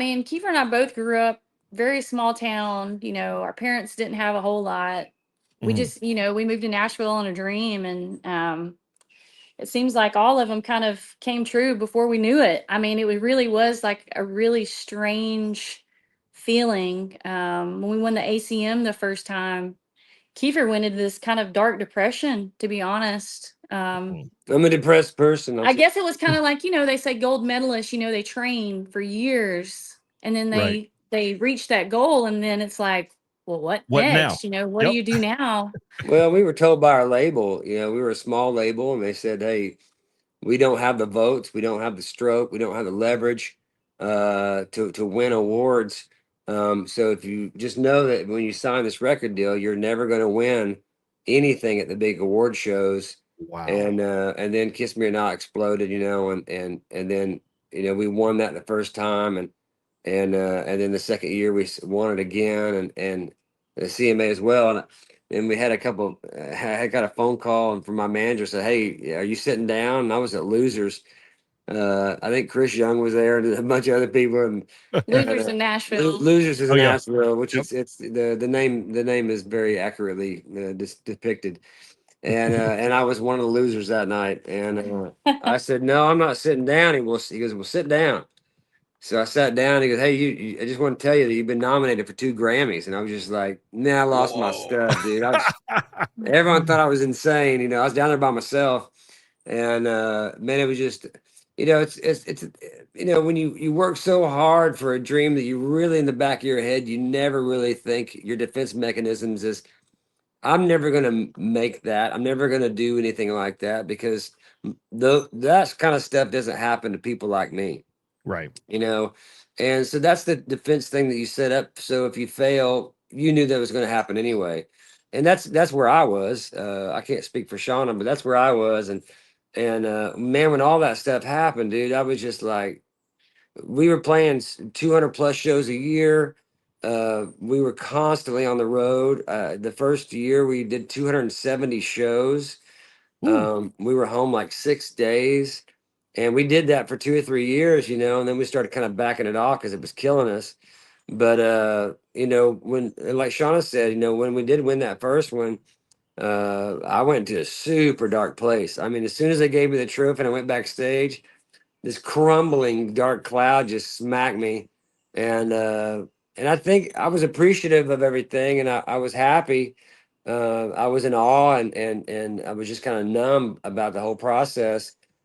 mean, Kiefer and I both grew up very small town. Our parents didn't have a whole lot. We Mhm. just, we moved to Nashville on a dream, and it seems like all of them kind of came true before we knew it. I mean, really was like a really strange feeling. When we won the ACM the first time, Kiefer went into this kind of dark depression, to be honest. Mm. I'm a depressed person. I guess it was kind of like, they say gold medalists, they train for years and then Right. they reach that goal, and then it's like, well, what What now? next? What do Yep. you do now? Well, we were told by our label, we were a small label, and they said, "Hey, we don't have the votes, we don't have the stroke, we don't have the leverage to win awards. So if you just know that when you sign this record deal, you're never going to win anything at the big award shows." Wow. And then Kiss Me or Not exploded, and then we won that the first time, and then the second year we won it again, and the CMA as well. And we had a couple. I got a phone call from my manager, said, "Hey, are you sitting down?" And I was at Losers. I think Chris Young was there, and a bunch of other people. And Losers in Nashville. Losers is Oh in yeah. Nashville, which Yep. it's the name is very accurately depicted. And I was one of the losers that night. And I said, "No, I'm not sitting down." He goes, "Well, sit down." So I sat down. He goes, "Hey, I just want to tell you that you've been nominated for 2 Grammys." And I was just like, "Nah, I lost my Whoa. stuff, dude." Everyone thought I was insane. I was down there by myself, and man, it was just, it's when you work so hard for a dream that you really in the back of your head, you never really think your defense mechanisms is, I'm never gonna make that. I'm never gonna do anything like that because that kind of stuff doesn't happen to people like me Right. you know and so that's the defense thing that you set up, so if you fail, you knew that was going to happen anyway. And that's where I was. I can't speak for Shauna, but that's where I was. And man, when all that stuff happened, dude, I was just like, we were playing 200 plus shows a year. We were constantly on the road. The first year we did 270 shows. Ooh. We were home like 6 days, and we did that for 2 or 3 years, and then we started kind of backing it off because it was killing us. But when, like Shauna said, when we did win that first one, I went to a super dark place. I mean, as soon as they gave me the trophy and I went backstage, this crumbling dark cloud just smacked me, and I think I was appreciative of everything, and I was happy. I was in awe, and I was just kind of numb about the whole process.